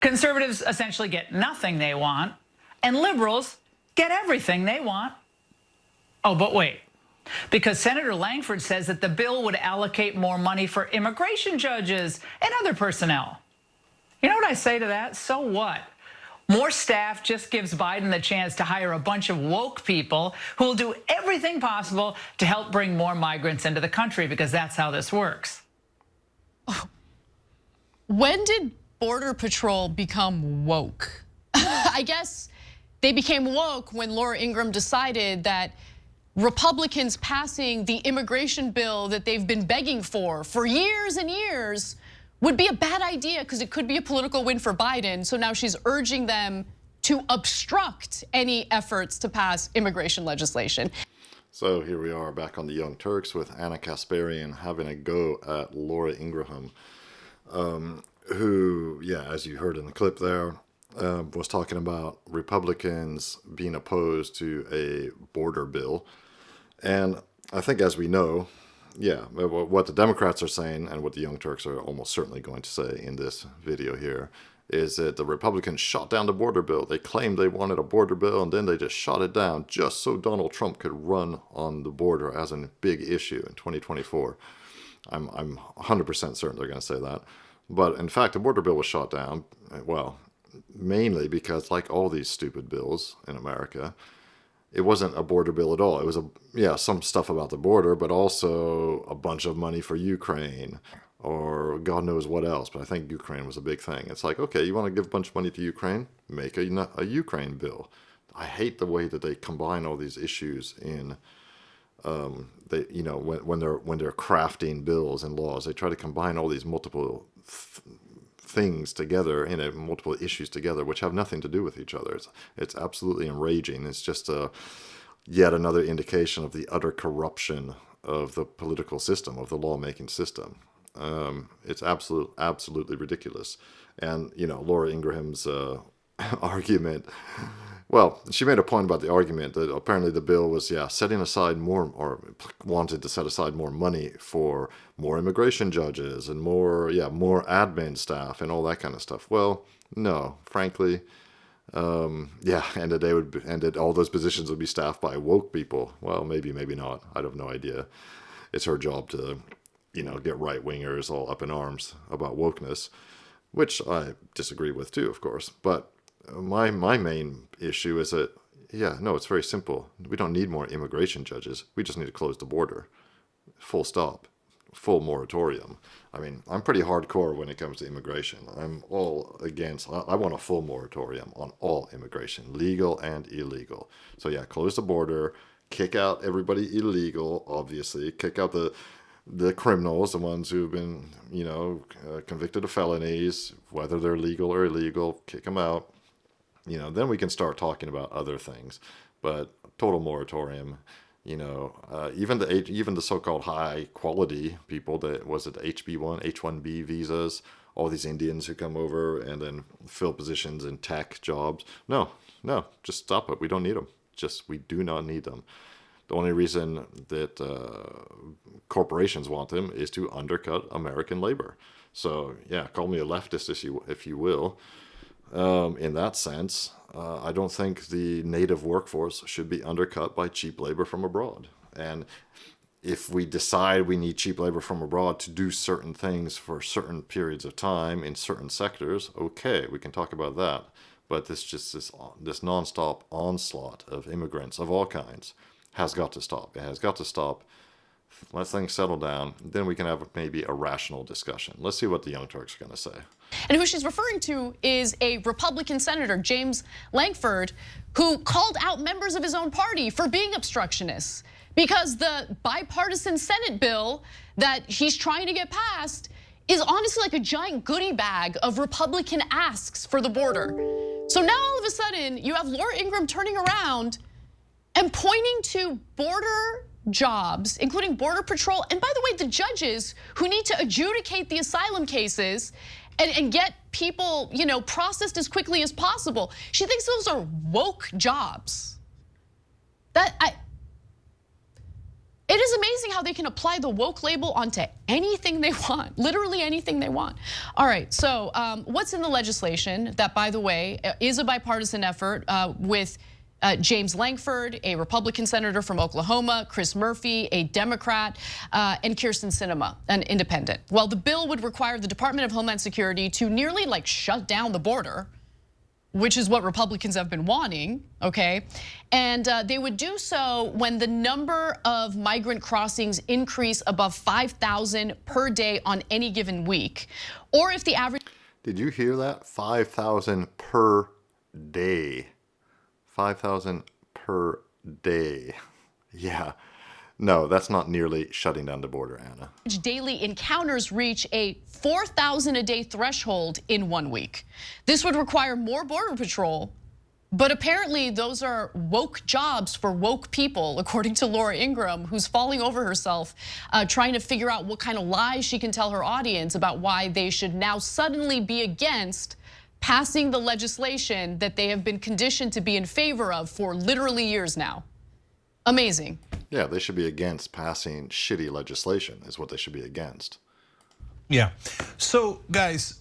Conservatives essentially get nothing they want, and liberals get everything they want. Oh, but wait, because Senator Langford says that the bill would allocate more money for immigration judges and other personnel. You know what I say to that? So what? More staff just gives Biden the chance to hire a bunch of woke people who will do everything possible to help bring more migrants into the country, because that's how this works. When did Border Patrol become woke? I guess they became woke when Laura Ingraham decided that Republicans passing the immigration bill that they've been begging for years and years would be a bad idea because it could be a political win for Biden. So now she's urging them to obstruct any efforts to pass immigration legislation. So here we are back on the Young Turks with Ana Kasparian having a go at Laura Ingraham, who, yeah, as you heard in the clip there, was talking about Republicans being opposed to a border bill. And I think, as we know, yeah, what the Democrats are saying and what the Young Turks are almost certainly going to say in this video here is that the Republicans shot down the border bill. They claimed they wanted a border bill, and then they just shot it down just so Donald Trump could run on the border as a big issue in 2024. I'm 100% certain they're going to say that. But in fact, the border bill was shot down, well, mainly because, like all these stupid bills in America, it wasn't a border bill at all. It was some stuff about the border, but also a bunch of money for Ukraine or God knows what else. But I think Ukraine was a big thing. It's like, okay, you want to give a bunch of money to Ukraine? Make a Ukraine bill. I hate the way that they combine all these issues in. They, you know, when they're crafting bills and laws, they try to combine all these multiple things together, multiple issues together, which have nothing to do with each other. It's absolutely enraging. It's just yet another indication of the utter corruption of the political system, of the lawmaking system. It's absolutely ridiculous. And, you know, Laura Ingraham's argument, well, she made a point about the argument that apparently the bill was, setting aside more, or wanted to set aside more money for more immigration judges and more admin staff and all that kind of stuff. Well, no, frankly, and that all those positions would be staffed by woke people. Well, maybe not. I have no idea. It's her job to, get right-wingers all up in arms about wokeness, which I disagree with too, of course. But my main issue is that, it's very simple. We don't need more immigration judges. We just need to close the border. Full stop. Full moratorium. I mean, I'm pretty hardcore when it comes to immigration. I'm all against, I want a full moratorium on all immigration, legal and illegal. So close the border, kick out everybody illegal, obviously, kick out the criminals, the ones who've been, convicted of felonies, whether they're legal or illegal, kick them out. Then we can start talking about other things. But total moratorium, even the so-called high quality people, that was it HB1, H1B visas, all these Indians who come over and then fill positions in tech jobs. No, just stop it. We don't need them. We do not need them. The only reason that corporations want them is to undercut American labor. So call me a leftist if you will. In that sense, I don't think the native workforce should be undercut by cheap labor from abroad. And if we decide we need cheap labor from abroad to do certain things for certain periods of time in certain sectors, okay, we can talk about that. But this nonstop onslaught of immigrants of all kinds has got to stop. It has got to stop. Let things settle down. Then we can have maybe a rational discussion. Let's see what the Young Turks are going to say. And who she's referring to is a Republican Senator, James Langford, who called out members of his own party for being obstructionists because the bipartisan Senate bill that he's trying to get passed is honestly like a giant goodie bag of Republican asks for the border. So now all of a sudden you have Laura Ingraham turning around and pointing to border jobs, including Border Patrol, and by the way, the judges who need to adjudicate the asylum cases and get people, processed as quickly as possible. She thinks those are woke jobs. It is amazing how they can apply the woke label onto anything they want, literally anything they want. All right, so what's in the legislation that, by the way, is a bipartisan effort with James Lankford, a Republican senator from Oklahoma, Chris Murphy, a Democrat, and Kirsten Sinema, an independent. Well, the bill would require the Department of Homeland Security to nearly like shut down the border, which is what Republicans have been wanting, okay? And they would do so when the number of migrant crossings increase above 5,000 per day on any given week, or if the average... Did you hear that? 5,000 per day. 5,000 per day. Yeah. No, that's not nearly shutting down the border, Anna. Daily encounters reach a 4,000 a day threshold in 1 week. This would require more border patrol, but apparently those are woke jobs for woke people, according to Laura Ingraham, who's falling over herself, trying to figure out what kind of lies she can tell her audience about why they should now suddenly be against passing the legislation that they have been conditioned to be in favor of for literally years now. Amazing. Yeah, they should be against passing shitty legislation is what they should be against. Yeah. So, guys,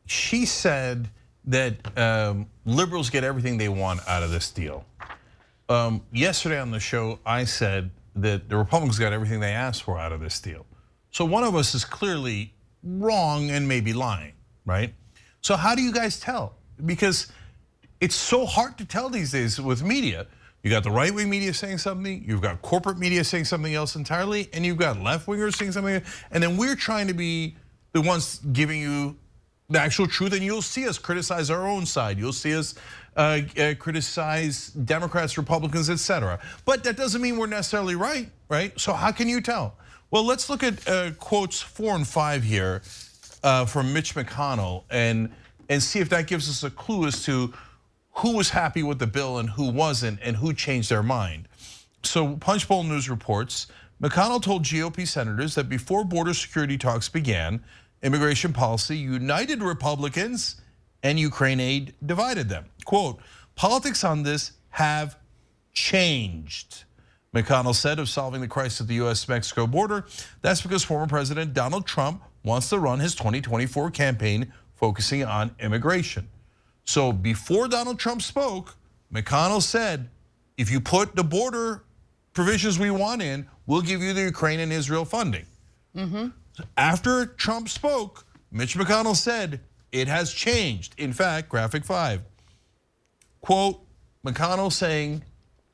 she said that liberals get everything they want out of this deal. Yesterday on the show, I said that the Republicans got everything they asked for out of this deal. So one of us is clearly wrong and maybe lying, right? So how do you guys tell? Because it's so hard to tell these days with media. You got the right-wing media saying something, you've got corporate media saying something else entirely, and you've got left-wingers saying something, and then we're trying to be the ones giving you the actual truth, and you'll see us criticize our own side. You'll see us criticize Democrats, Republicans, etc. But that doesn't mean we're necessarily right, right? So how can you tell? Well, let's look at quotes 4 and 5 here from Mitch McConnell and see if that gives us a clue as to who was happy with the bill and who wasn't and who changed their mind. So Punchbowl News reports, McConnell told GOP senators that before border security talks began, immigration policy united Republicans and Ukraine aid divided them. Quote, politics on this have changed. McConnell said of solving the crisis at the US-Mexico border, that's because former President Donald Trump wants to run his 2024 campaign focusing on immigration. So before Donald Trump spoke, McConnell said, if you put the border provisions we want in, we'll give you the Ukraine and Israel funding. After Trump spoke, Mitch McConnell said, it has changed. In fact, graphic 5, quote, McConnell saying,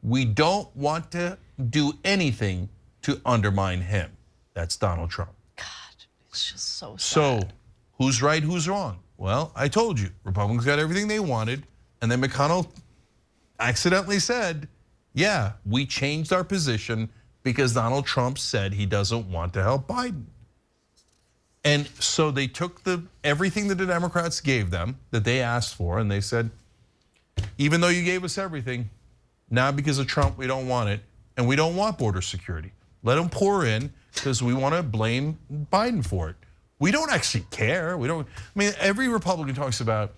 we don't want to do anything to undermine him. That's Donald Trump. God, it's just so sad. So who's right, who's wrong? Well, I told you, Republicans got everything they wanted, and then McConnell accidentally said, yeah, we changed our position because Donald Trump said he doesn't want to help Biden. And so they took everything that the Democrats gave them, that they asked for, and they said, even though you gave us everything, now because of Trump, we don't want it, and we don't want border security. Let them pour in because we want to blame Biden for it. We don't actually care. We don't. I mean, every Republican talks about,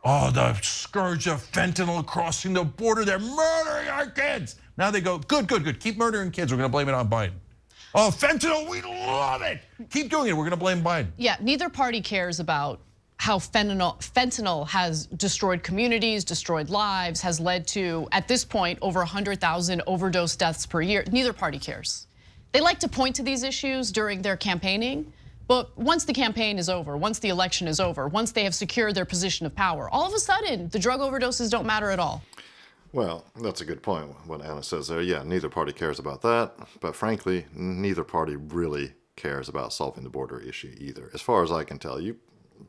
oh, the scourge of fentanyl crossing the border. They're murdering our kids. Now they go, good, good, good. Keep murdering kids. We're going to blame it on Biden. Oh, fentanyl, we love it. Keep doing it. We're going to blame Biden. Yeah, neither party cares about how fentanyl has destroyed communities, destroyed lives, has led to, at this point, over 100,000 overdose deaths per year. Neither party cares. They like to point to these issues during their campaigning, but once the campaign is over, once the election is over, once they have secured their position of power, all of a sudden, the drug overdoses don't matter at all. Well, that's a good point, what Anna says there. Yeah, neither party cares about that, but frankly, neither party really cares about solving the border issue either. As far as I can tell, you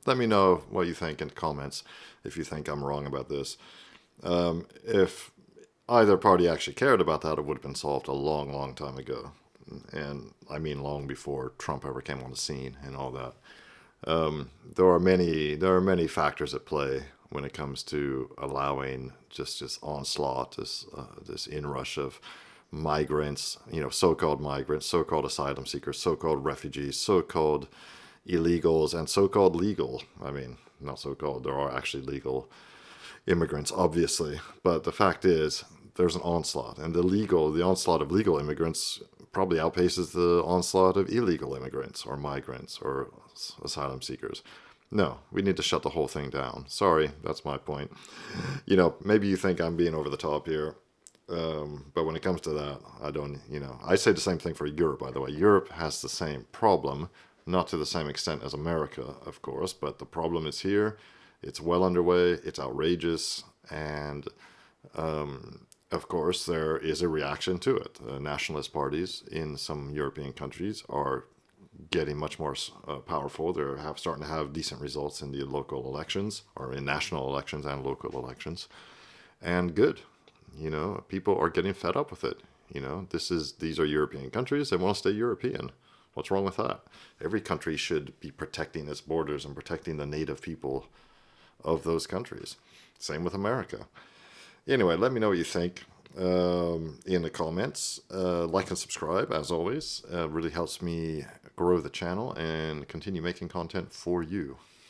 let me know what you think in the comments if you think I'm wrong about this. If either party actually cared about that, it would have been solved a long, long time ago. And I mean long before Trump ever came on the scene and all that. There are many factors at play when it comes to allowing just onslaught, this inrush of migrants, so-called migrants, so-called asylum seekers, so-called refugees, so-called illegals, and so-called legal. I mean, not so-called. There are actually legal immigrants, obviously, but the fact is there's an onslaught, and the onslaught of legal immigrants probably outpaces the onslaught of illegal immigrants or migrants or asylum seekers. No, we need to shut the whole thing down. Sorry, that's my point. Maybe you think I'm being over the top here, but when it comes to that, I don't, I say the same thing for Europe, by the way. Europe has the same problem, not to the same extent as America, of course, but the problem is here. It's well underway, it's outrageous, and of course there is a reaction to it. Nationalist parties in some European countries are getting much more powerful. They're starting to have decent results in the local elections, or in national elections and local elections, and good. People are getting fed up with it. These are European countries. They want to stay European. What's wrong with that? Every country should be protecting its borders and protecting the native people of those countries. Same with America. Anyway, let me know what you think in the comments. Like and subscribe, as always. Really helps me grow the channel and continue making content for you.